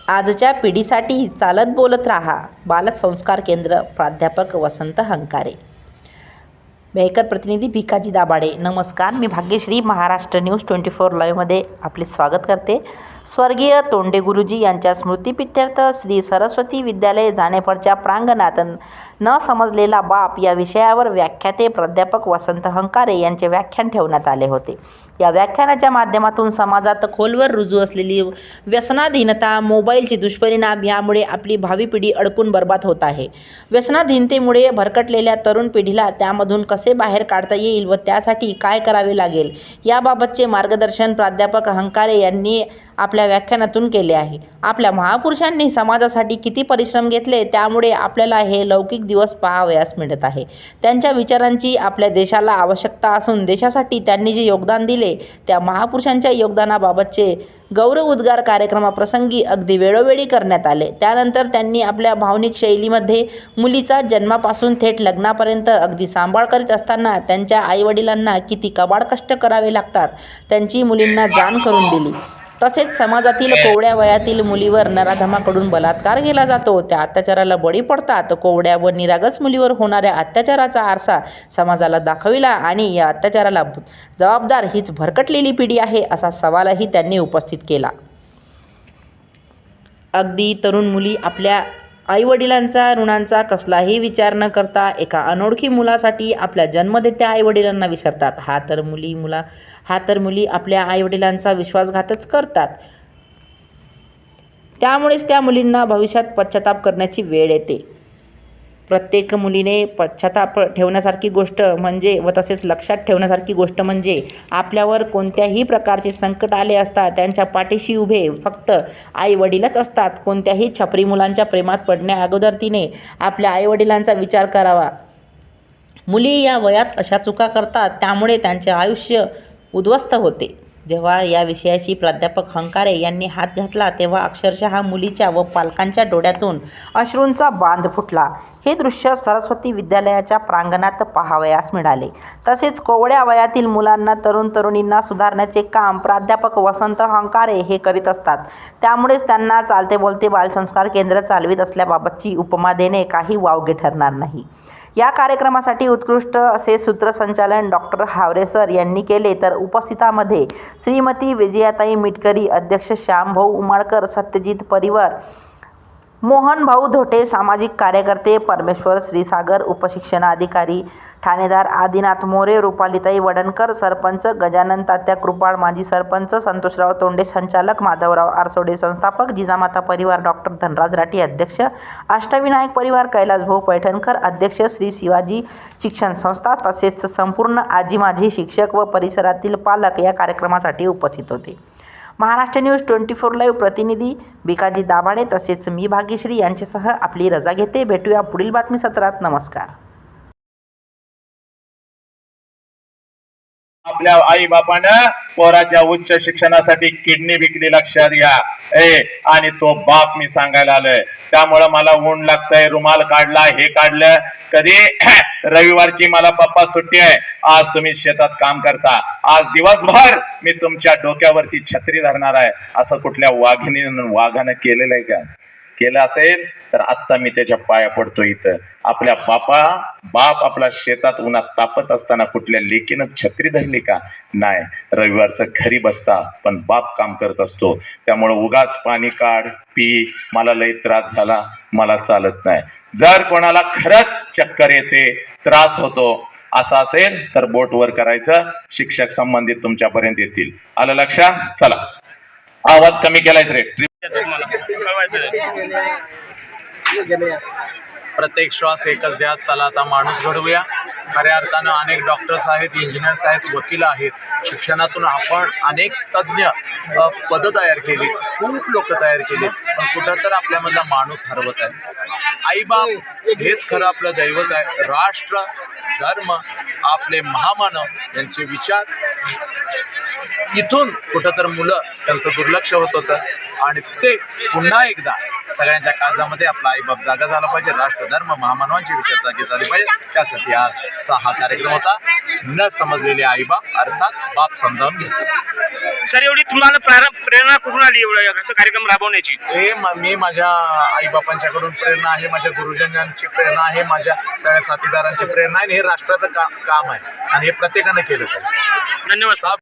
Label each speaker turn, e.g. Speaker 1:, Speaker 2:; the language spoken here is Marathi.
Speaker 1: आजच्या पिढीसाठी चालत बोलत राहा. बालसंस्कार केंद्र, प्राध्यापक वसंत हंकारे. मेहकर प्रतिनिधी भिकाजी दाभाडे. नमस्कार, मी भाग्यश्री महाराष्ट्र न्यूज 24 लाईव्हमध्ये आपले स्वागत करते. स्वर्गीय तोंडे गुरुजी यांच्या स्मृतिप्रित्यर्थ श्री सरस्वती विद्यालय जानेफळच्या प्रांगणात न समजलेला बाप या विषयावर व्याख्याते प्राध्यापक वसंत हंकारे यांचे व्याख्यान ठेवण्यात आले होते. या व्याख्यानाच्या माध्यमातून समाजात खोलवर रुजू असलेली व्यसनाधीनता, मोबाईलचे दुष्परिणाम यामुळे आपली भावी पिढी अडकून बर्बाद होत आहे. व्यसनाधीनतेमुळे भरकटलेल्या तरुण पिढीला त्यामधून कसे बाहेर काढता येईल व त्यासाठी काय करावे लागेल याबाबतचे मार्गदर्शन प्राध्यापक हंकारे यांनी आपल्या व्याख्यानातून केले आहे. आपल्या महापुरुषांनी समाजासाठी किती परिश्रम घेतले त्यामुळे आपल्याला हे लौकिक दिवस पाहावयास मिळत आहे. त्यांच्या विचारांची आपल्या देशाला आवश्यकता असून देशासाठी त्यांनी जे योगदान दिले त्या महापुरुषांच्या योगदानाबाबतचे गौरव उद्गार कार्यक्रमाप्रसंगी अगदी वेळोवेळी करण्यात आले. त्यानंतर त्यांनी आपल्या भावनिक शैलीमध्ये मुलीचा जन्मापासून थेट लग्नापर्यंत अगदी सांभाळ करीत असताना त्यांच्या आईवडिलांना किती कबाड कष्ट करावे लागतात त्यांची मुलींना जाण करून दिली. तसेच समाजातील कोवड्या वयातील मुलीवर नराधमाकडून बलात्कार केला जातो, त्या अत्याचाराला बळी पडतात. कोवड्या व निरागस मुलीवर होणाऱ्या अत्याचाराचा आरसा समाजाला दाखविला आणि या अत्याचाराला जबाबदार हीच भरकटलेली पिढी आहे असा सवालही त्यांनी उपस्थित केला. अगदी तरुण मुली आपल्या आईवडिलांचा ऋणांचा कसलाही विचार न करता एका अनोळखी मुलासाठी आपल्या जन्मदात्या आईवडिलांना विसरतात. हा तर मुली आपल्या आईवडिलांचा विश्वासघातच करतात. त्यामुळेच त्या मुलींना भविष्यात पश्चाताप करण्याची वेळ येते. प्रत्येक मुलीने पश्चाताप ठेवण्यासारखी गोष्ट म्हणजे व तसेच लक्षात ठेवण्यासारखी गोष्ट म्हणजे आपल्यावर कोणत्याही प्रकारचे संकट आले असता त्यांच्या पाठीशी उभे फक्त आईवडीलच असतात. कोणत्याही छपरी मुलांच्या प्रेमात पडण्या अगोदर तिने आपल्या आईवडिलांचा विचार करावा. मुली या वयात अशा चुका करतात त्यामुळे त्यांचे आयुष्य उद्ध्वस्त होते. जेव्हा या विषयाशी प्राध्यापक हंकारे यांनी हात घातला तेव्हा अक्षरशः मुलीच्या व पालकांच्या डोळ्यातून अश्रूंचा बांध फुटला. हे दृश्य सरस्वती विद्यालयाच्या प्रांगणात पाहावयास मिळाले. तसेच कोवड्या वयातील मुलांना, तरुणींना सुधारण्याचे काम प्राध्यापक वसंत हंकारे हे करीत असतात. त्यामुळेच त्यांना चालते बोलते बालसंस्कार केंद्र चालवित असल्याबाबतची उपमा देणे काही वावगे ठरणार नाही. या कार्यक्रमासाठी उत्कृष्ट असे सूत्रसंचालन डॉक्टर हावरे सर यांनी केले तर उपस्थितांमध्ये श्रीमती विजयाताई मिटकरी, अध्यक्ष श्यामभाऊ उमाडकर, सत्यजित परिवार, मोहनभाऊ धोटे, सामाजिक कार्यकर्ते परमेश्वर श्रीसागर, उपशिक्षणाधिकारी ठाणेदार आदिनाथ मोरे, रुपालीताई वडणकर, सरपंच गजानन तात्या कृपाळ, माजी सरपंच संतोषराव तोंडे, संचालक माधवराव आरसोडे, संस्थापक जिजामाता परिवार डॉक्टर धनराज राठी, अध्यक्ष अष्टविनायक परिवार कैलासभाऊ पैठणकर, अध्यक्ष श्री शिवाजी शिक्षण संस्था, तसेच संपूर्ण आजी माजी शिक्षक व परिसरातील पालक या कार्यक्रमासाठी उपस्थित होते. महाराष्ट्र न्यूज 24 लाईव्ह प्रतिनिधी भिकाजी दाभाडे तसेच मी भाग्यश्री यांच्यासह आपली रजा घेते. भेटूया पुढील बातमी सत्रात. नमस्कार.
Speaker 2: आपल्या आई बापानं पोराच्या उच्च शिक्षणासाठी किडनी विकली, लक्षात घ्या. आणि तो बाप मी सांगायला आलोय. त्यामुळं मला ऊन लागतंय, रुमाल काढला, हे काढलं. कधी रविवारची मला पप्पा सुट्टी आहे, आज तुम्ही शेतात काम करता, आज दिवसभर मी तुमच्या डोक्यावरती छत्री धरणार आहे, असं कुठल्या वाघानं केलेलं आहे का? केलं असेल तर आत्ता मी त्याच्या पाया पडतो. इथं आपल्या बाप आपला शेतात उन्हात तापत असताना कुठल्या लेकीनं छत्री धरली का? नाही. रविवारचं घरी बसता पण बाप काम करत असतो. त्यामुळं उगाच पाणी काढ, पी, मला लई त्रास झाला, मला चालत नाही. जर कोणाला खरंच चक्कर येते, त्रास होतो असं असेल तर बोट वर करायचं, शिक्षक संबंधित तुमच्यापर्यंत येतील. आलं लक्षात? चला, आवाज कमी केलायच रे.
Speaker 3: प्रत्येक श्वास एकच द्या. चला आता माणूस घडवूया. खऱ्या अर्थानं अनेक डॉक्टर्स आहेत, इंजिनियर्स आहेत, वकील आहेत. शिक्षणातून आपण अनेक तज्ज्ञ पदं तयार केली, खूप लोक तयार केली, पण कुठं तर आपल्यामधला माणूस हरवत आहे. आईबाप हेच खरं आपलं दैवत आहे. राष्ट्र, धर्म, आपले महामानव यांचे विचार, इथून कुठं तर मुलं त्यांचं दुर्लक्ष होत होतं आणि ते पुन्हा एकदा सगळ्यांच्या काळजामध्ये आपला आईबाप जागा झाला पाहिजे. राष्ट्र, धर्म, महामानवांचे विचार जागे झाले पाहिजे. त्यासाठी आजचा हा कार्यक्रम होता. न समजलेले आईबाप अर्थात बाप समजावून घेतले.
Speaker 4: सर, एवढी तुम्हाला प्रेरणा कुठून आली एवढं असं कार्यक्रम राबवण्याची?
Speaker 3: हे मी माझ्या आईबापांच्याकडून प्रेरणा आहे, माझ्या गुरुजनांची प्रेरणा आहे, माझ्या सगळ्या साथीदारांची प्रेरणा आहे, आणि हे राष्ट्राचं काम आहे आणि हे प्रत्येकानं केलं पाहिजे.
Speaker 4: धन्यवाद.